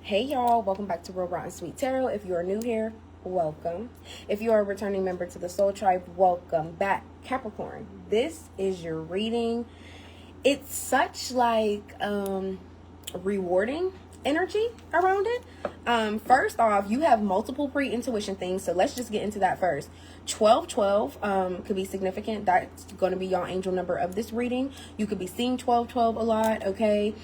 Hey y'all, welcome back to Real Rotten Sweet Tarot. If you are new here, welcome. If you are a returning member to the Soul Tribe, welcome back. Capricorn, this is your reading. It's such like rewarding energy around it. First off, you have multiple pre-intuition things, so let's just get into that first. 1212 could be significant. That's going to be your angel number of this reading. You could be seeing 1212 a lot, okay?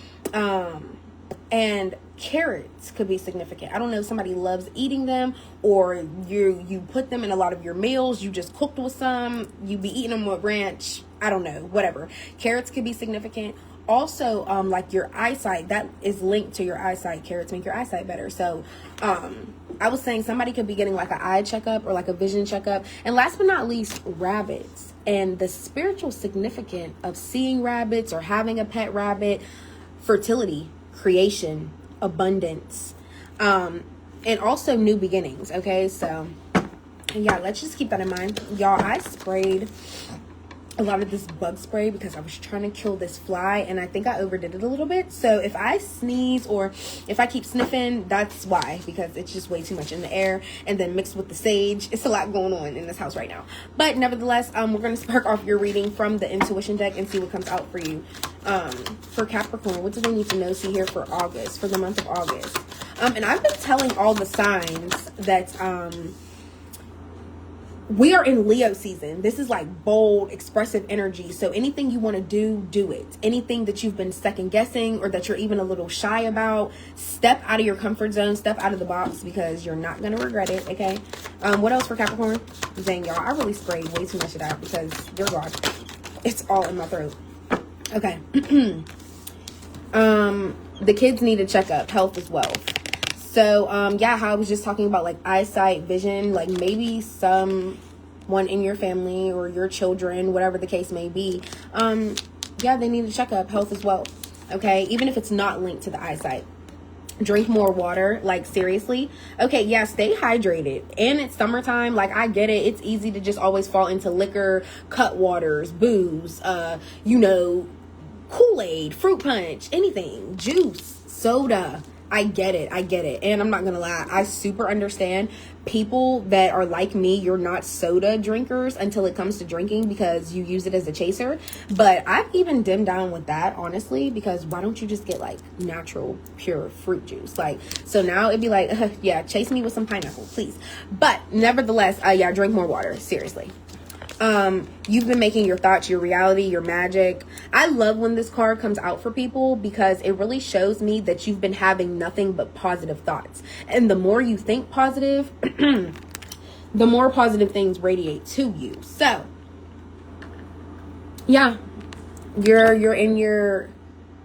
And carrots could be significant. I don't know if somebody loves eating them, or you put them in a lot of your meals. You just cooked with some. You be eating them with ranch. I don't know, whatever. Carrots could be significant. Also, like your eyesight, that is linked to your eyesight. Carrots make your eyesight better. So, I was saying somebody could be getting like an eye checkup or like a vision checkup. And last but not least, rabbits and the spiritual significance of seeing rabbits or having a pet rabbit, fertility, creation, abundance, and also new beginnings. Okay, so yeah, let's just keep that in mind, y'all. I sprayed a lot of this bug spray because I was trying to kill this fly, and I think I overdid it a little bit. So if I sneeze or if I keep sniffing, that's why, because it's just way too much in the air, and then mixed with the sage, it's a lot going on in this house right now. But nevertheless, we're going to spark off your reading from the intuition deck and see what comes out for you. For Capricorn, what do they need to know, see here for August, for the month of August? And I've been telling all the signs that we are in Leo season. This is like bold, expressive energy. So anything you want to do, do it. Anything that you've been second guessing or that you're even a little shy about, step out of your comfort zone, step out of the box, because you're not going to regret it, okay? What else for Capricorn? Dang, y'all, I really sprayed way too much of that because, dear God, it's all in my throat. Okay. The kids need a checkup. Health is wealth. So, yeah, how I was just talking about like eyesight, vision, like maybe someone in your family or your children, whatever the case may be. Yeah, they need a checkup. Health is wealth. Okay. Even if it's not linked to the eyesight. Drink more water, like seriously. Okay, yeah, stay hydrated. And it's summertime, like I get it. It's easy to just always fall into liquor, cut waters, booze, Kool-Aid, fruit punch, anything, juice, soda. I get it. And I'm not going to lie, I super understand people that are like me. You're not soda drinkers until it comes to drinking because you use it as a chaser. But I've even dimmed down with that, honestly, because why don't you just get like natural, pure fruit juice? Like, so now it'd be like, yeah, chase me with some pineapple, please. But nevertheless, yeah, drink more water. Seriously. You've been making your thoughts your reality, your magic. I love when this card comes out for people because it really shows me that you've been having nothing but positive thoughts. And the more you think positive, the more positive things radiate to you. So, yeah, you're in your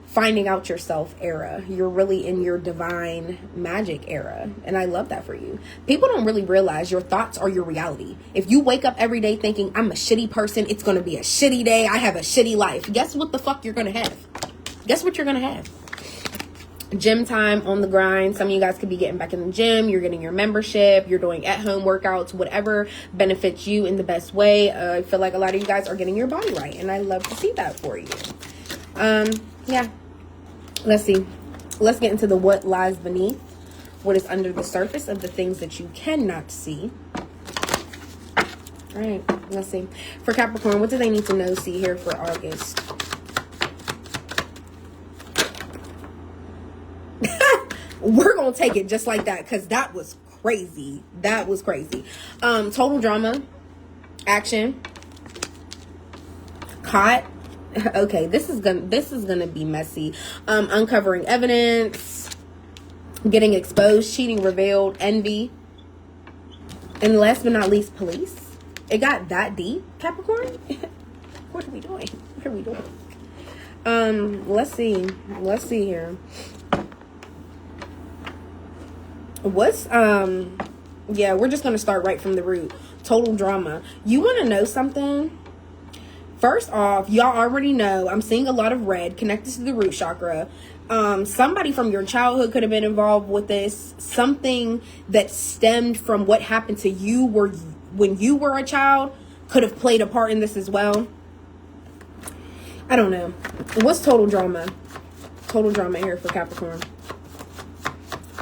finding out yourself era. You're really in your divine magic era. And I love that for you. People don't really realize your thoughts are your reality. If you wake up every day thinking, I'm a shitty person, it's going to be a shitty day, I have a shitty life, guess what the fuck you're going to have? Guess what you're going to have? Gym time, on the grind. Some of you guys could be getting back in the gym. You're getting your membership. You're doing at-home workouts, whatever benefits you in the best way. I feel like a lot of you guys are getting your body right. And I love to see that for you. Yeah. Let's see. Let's get into the what lies beneath. What is under the surface of the things that you cannot see. All right. Let's see. For Capricorn, what do they need to know, see here for August? We're going to take it just like that because that was crazy. That was crazy. Total drama. Action. Caught. Okay, this is gonna be messy. Uncovering evidence, getting exposed, cheating revealed, envy, and last but not least, police. It got that deep, Capricorn. What are we doing? What are we doing? Let's see here. What's yeah, we're just gonna start right from the root. Total drama. You want to know something? First off, y'all already know I'm seeing a lot of red connected to the root chakra. Somebody from your childhood could have been involved with this. Something that stemmed from what happened to you when you were a child could have played a part in this as well. I don't know. What's total drama? Total drama here for Capricorn.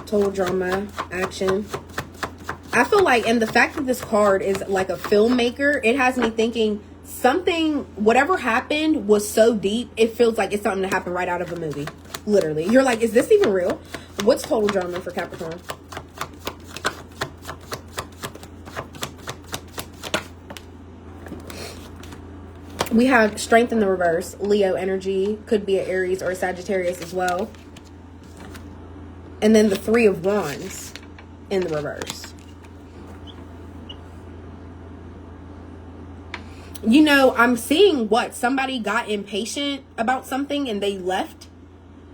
Total drama, action. I feel like, and the fact that this card is like a filmmaker, it has me thinking something, whatever happened was so deep, it feels like it's something that happened right out of a movie. Literally. You're like, is this even real? What's total drama for Capricorn? We have strength in the reverse. Leo energy. Could be an Aries or a Sagittarius as well. And then the 3 of Wands in the reverse. You know, I'm seeing what? Somebody got impatient about something and they left.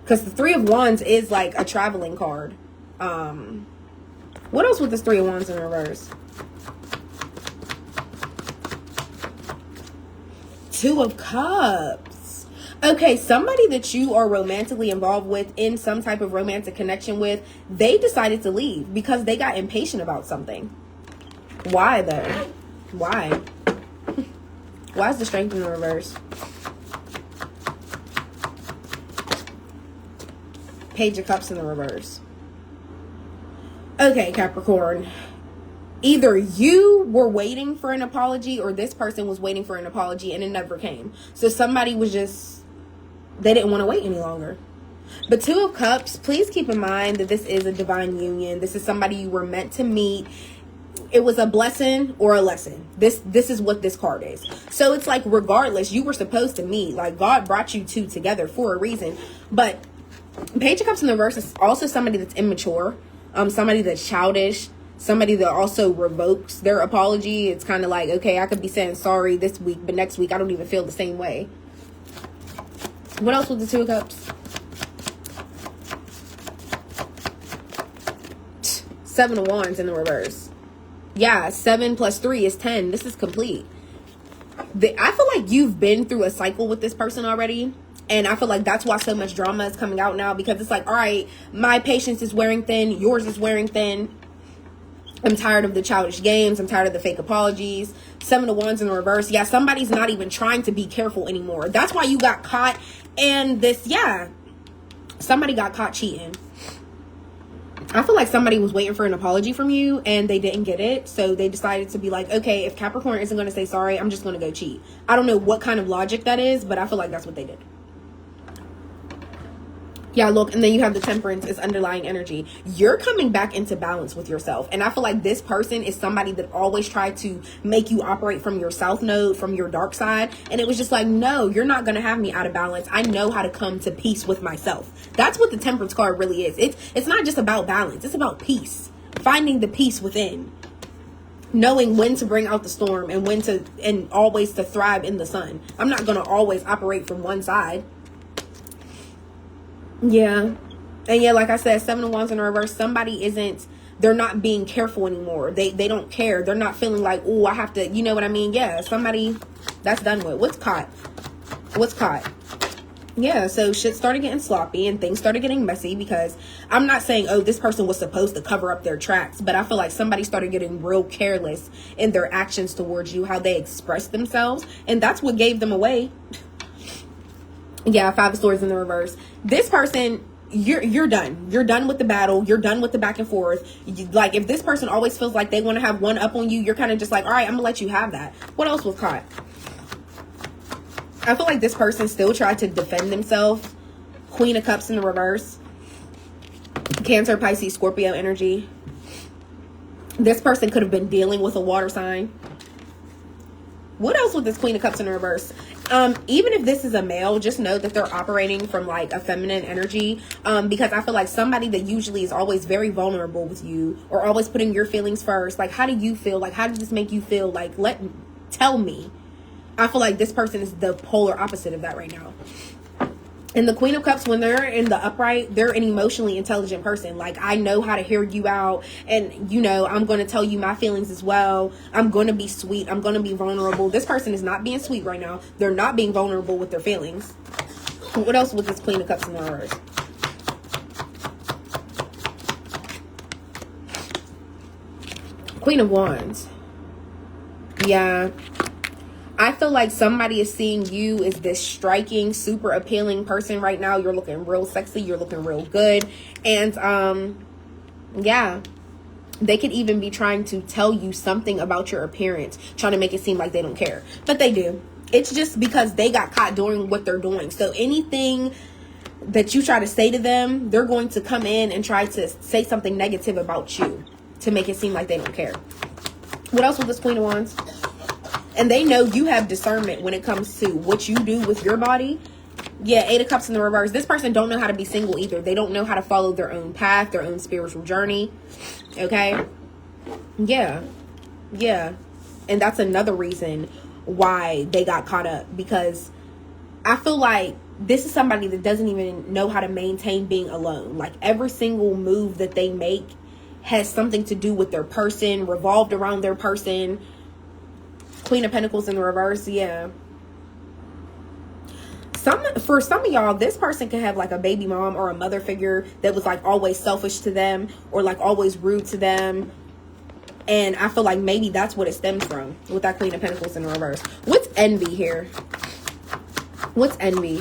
Because the 3 of Wands is like a traveling card. What else with this 3 of Wands in reverse? 2 of Cups. Okay, somebody that you are romantically involved with, in some type of romantic connection with, they decided to leave because they got impatient about something. Why though? Why? Why is the strength in the reverse? Page of Cups in the reverse. Okay, Capricorn. Either you were waiting for an apology or this person was waiting for an apology and it never came. So somebody was just, they didn't want to wait any longer. But 2 of Cups, please keep in mind that this is a divine union. This is somebody you were meant to meet. It was a blessing or a lesson. This is what this card is. So it's like, regardless, you were supposed to meet. Like, God brought you two together for a reason. But Page of Cups in the reverse is also somebody that's immature. Somebody that's childish. Somebody that also revokes their apology. It's kind of like, okay, I could be saying sorry this week, but next week I don't even feel the same way. What else with the 2 of Cups? 7 of Wands in the reverse. Yeah, 7 plus 3 is 10. This is complete. I feel like you've been through a cycle with this person already. And I feel like that's why so much drama is coming out now. Because it's like, all right, my patience is wearing thin. Yours is wearing thin. I'm tired of the childish games. I'm tired of the fake apologies. 7 of Wands in the reverse. Yeah, somebody's not even trying to be careful anymore. That's why you got caught. And this, yeah, somebody got caught cheating. I feel like somebody was waiting for an apology from you and they didn't get it. So they decided to be like, okay, if Capricorn isn't going to say sorry, I'm just going to go cheat. I don't know what kind of logic that is, but I feel like that's what they did. Yeah, look, and then you have the Temperance as underlying energy. You're coming back into balance with yourself. And I feel like this person is somebody that always tried to make you operate from your south node, from your dark side. And it was just like, no, you're not going to have me out of balance. I know how to come to peace with myself. That's what the Temperance card really is. It's not just about balance. It's about peace. Finding the peace within. Knowing when to bring out the storm and when to, and always to thrive in the sun. I'm not going to always operate from one side. Yeah. And yeah, like I said, 7 of Wands in reverse, somebody isn't, they're not being careful anymore. They don't care. They're not feeling like, oh, I have to, you know what I mean? Yeah, somebody that's done with. What's caught? What's caught? Yeah, so shit started getting sloppy and things started getting messy because I'm not saying, oh, this person was supposed to cover up their tracks, but I feel like somebody started getting real careless in their actions towards you, how they expressed themselves, and that's what gave them away. Yeah, 5 of Swords in the reverse. This person, you're done. You're done with the battle. You're done with the back and forth. Like, if this person always feels like they want to have one up on you, you're kind of just like, all right, I'm going to let you have that. What else was caught? I feel like this person still tried to defend themselves. Queen of Cups in the reverse. Cancer, Pisces, Scorpio energy. This person could have been dealing with a water sign. What else with this Queen of Cups in reverse? Even if this is a male, just know that they're operating from like a feminine energy. Because I feel like somebody that usually is always very vulnerable with you or always putting your feelings first. Like, how do you feel? Like, how does this make you feel? Like, tell me. I feel like this person is the polar opposite of that right now. And the Queen of Cups, when they're in the upright, they're an emotionally intelligent person. Like, I know how to hear you out. And, you know, I'm going to tell you my feelings as well. I'm going to be sweet. I'm going to be vulnerable. This person is not being sweet right now. They're not being vulnerable with their feelings. What else with this Queen of Cups in the reverse? Queen of Wands. Yeah. I feel like somebody is seeing you as this striking, super appealing person right now. You're looking real sexy. You're looking real good. And Yeah. They could even be trying to tell you something about your appearance, trying to make it seem like they don't care. But they do. It's just because they got caught doing what they're doing. So anything that you try to say to them, they're going to come in and try to say something negative about you to make it seem like they don't care. What else with this Queen of Wands? And they know you have discernment when it comes to what you do with your body. Yeah, Eight of Cups in the reverse. This person don't know how to be single either. They don't know how to follow their own path, their own spiritual journey. Okay? Yeah. Yeah. And that's another reason why they got caught up. Because I feel like this is somebody that doesn't even know how to maintain being alone. Like every single move that they make has something to do with their person, revolved around their person. Queen of Pentacles in the reverse. Yeah. For some of y'all, this person could have like a baby mom or a mother figure that was like always selfish to them or like always rude to them. And I feel like maybe that's what it stems from with that Queen of Pentacles in the reverse. What's envy here? What's envy?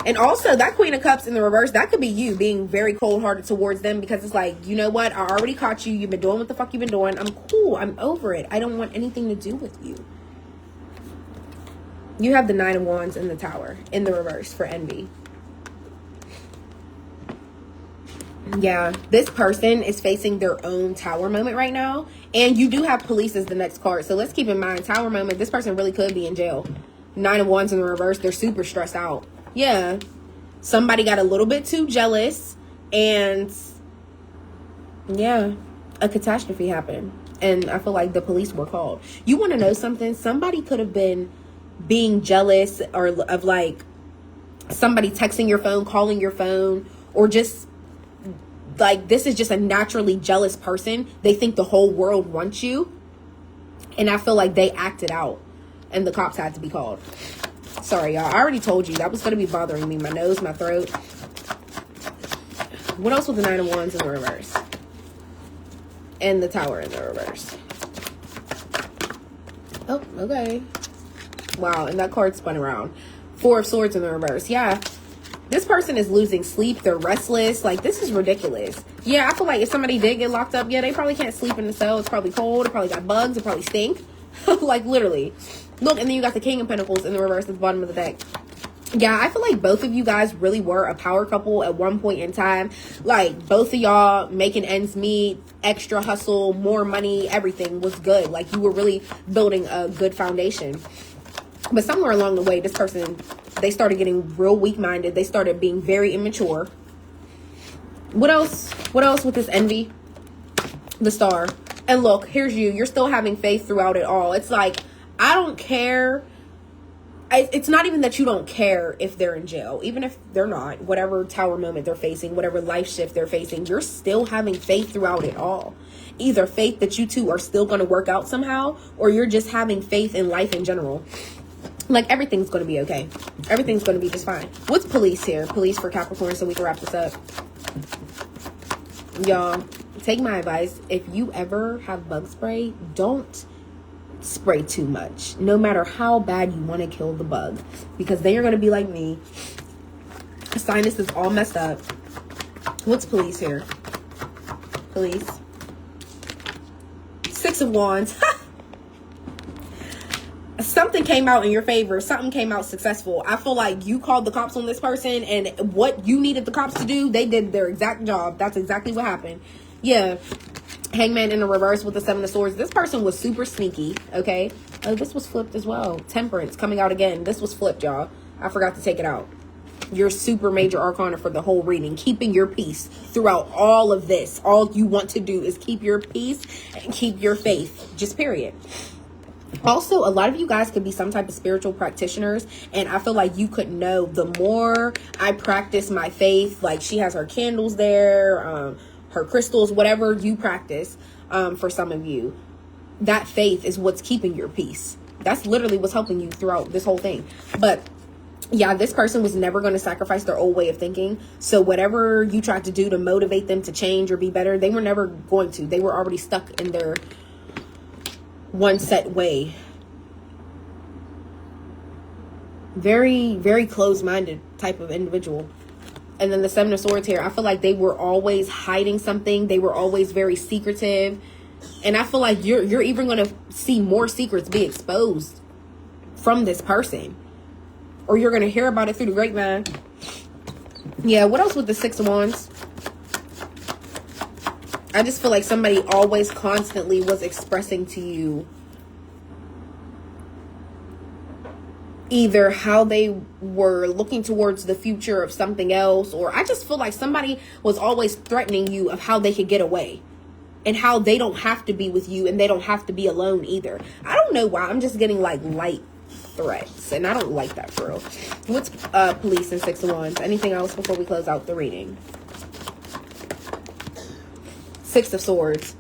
And also that Queen of Cups in the reverse, that could be you being very cold-hearted towards them because it's like, you know what? I already caught you. You've been doing what the fuck you've been doing. I'm cool. I'm over it. I don't want anything to do with you. You have the Nine of Wands in the Tower in the reverse for envy. Yeah, this person is facing their own Tower moment right now. And you do have Police as the next card. So let's keep in mind, Tower moment, this person really could be in jail. Nine of Wands in the reverse, they're super stressed out. Yeah, somebody got a little bit too jealous. And yeah, a catastrophe happened. And I feel like the police were called. You want to know something? Somebody could have been being jealous or of like somebody texting your phone, calling your phone, or just like this is just a naturally jealous person. They think the whole world wants you. And I feel like they acted out and the cops had to be called. Sorry, y'all. I already told you that was going to be bothering me. My nose, my throat. What else with the Nine of Wands in the reverse? And the Tower in the reverse. Oh, okay. Wow, and that card spun around. Four of Swords in the reverse. Yeah, this person is losing sleep. They're restless. Like, this is ridiculous. Yeah, I feel like if somebody did get locked up, yeah, they probably can't sleep in the cell. It's probably cold. It probably got bugs. It probably stink. Like, literally. Look, and then you got the King of Pentacles in the reverse at the bottom of the deck. Yeah, I feel like both of you guys really were a power couple at one point in time. Like, both of y'all making ends meet, extra hustle, more money, everything was good. Like, you were really building a good foundation. But somewhere along the way, this person, they started getting real weak-minded. They started being very immature. What else? What else with this envy? The Star. And look, here's you. You're still having faith throughout it all. It's like, I don't care. It's not even that you don't care if they're in jail. Even if they're not. Whatever Tower moment they're facing, whatever life shift they're facing, you're still having faith throughout it all. Either faith that you two are still going to work out somehow, or you're just having faith in life in general. Like, everything's going to be okay. Everything's going to be just fine. What's Police here? Police for Capricorn, so we can wrap this up. Y'all, take my advice. If you ever have bug spray, don't spray too much. No matter how bad you want to kill the bug. Because then you're going to be like me. Sinus is all messed up. What's Police here? Police. Six of Wands. Something came out in your favor. Something came out successful. I feel like you called the cops on this person, and what you needed the cops to do, they did their exact job. That's exactly what happened. Yeah. Hangman in the reverse with the Seven of Swords. This person was super sneaky, okay? Oh, this was flipped as well. Temperance coming out again. This was flipped, y'all. I forgot to take it out. Your super major arcana for the whole reading. Keeping your peace throughout all of this. All you want to do is keep your peace and keep your faith. Just period. Also, a lot of you guys could be some type of spiritual practitioners, and I feel like you could know the more I practice my faith, like she has her candles there, her crystals, whatever you practice, for some of you, that faith is what's keeping your peace. That's literally what's helping you throughout this whole thing. But yeah, this person was never going to sacrifice their old way of thinking. So whatever you tried to do to motivate them to change or be better, they were never going to. They were already stuck in their one set way. Very, very closed-minded type of individual. And then the Seven of Swords here. I feel like they were always hiding something. They were always very secretive. And I feel like you're even going to see more secrets be exposed from this person. Or you're going to hear about it through the grapevine. Yeah, what else with the Six of Wands? I just feel like somebody always constantly was expressing to you either how they were looking towards the future of something else, or I just feel like somebody was always threatening you of how they could get away and how they don't have to be with you and they don't have to be alone either. I don't know why. I'm just getting like light threats and I don't like that for real. What's Police and Six of Wands? Anything else before we close out the reading? Six of Swords.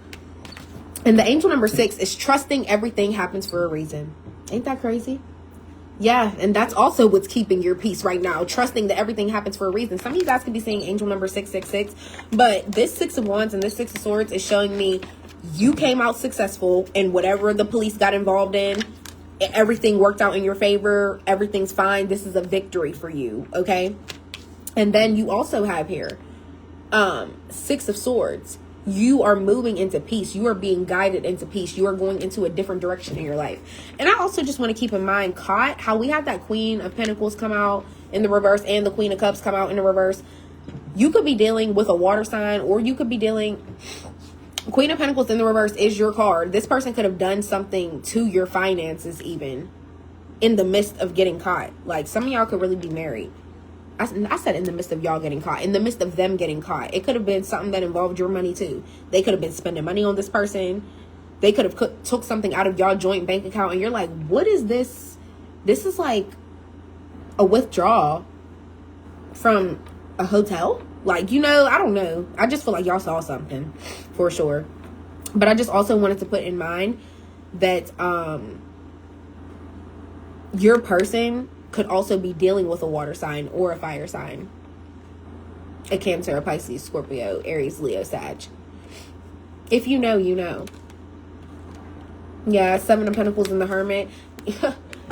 And the angel number 6 is trusting everything happens for a reason. Ain't that crazy? Yeah, and that's also what's keeping your peace right now. Trusting that everything happens for a reason. Some of you guys could be seeing angel number 666. But this Six of Wands and this Six of Swords is showing me you came out successful in whatever the police got involved in. Everything worked out in your favor. Everything's fine. This is a victory for you, okay? And then you also have here Six of Swords. You are moving into peace. You are being guided into peace. You are going into a different direction in your life. And I also just want to keep in mind, caught, how we had that Queen of Pentacles come out in the reverse and the Queen of Cups come out in the reverse. You could be dealing with a water sign, or you could be dealing... Queen of Pentacles in the reverse is your card. This person could have done something to your finances even in the midst of getting caught. Like, some of y'all could really be married. I said in the midst of y'all getting caught, in the midst of them getting caught. It could have been something that involved your money too. They could have been spending money on this person. They could have took something out of y'all joint bank account and you're like, what is this? This is like a withdrawal from a hotel. Like, you know, I don't know. I just feel like y'all saw something for sure. But I just also wanted to put in mind that your person could also be dealing with a water sign or a fire sign. A Cancer, a Pisces, Scorpio, Aries, Leo, Sag. If you know, you know. Yeah, Seven of Pentacles and the Hermit.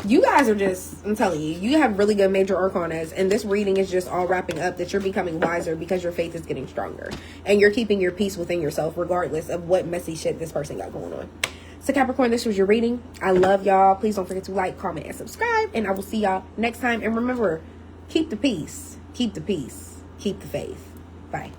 You guys are just, I'm telling you, you have really good major arcanas. And this reading is just all wrapping up that you're becoming wiser because your faith is getting stronger. And you're keeping your peace within yourself regardless of what messy shit this person got going on. So Capricorn, this was your reading. I love y'all. Please don't forget to like, comment, and subscribe. And I will see y'all next time. And remember, keep the peace. Keep the peace. Keep the faith. Bye.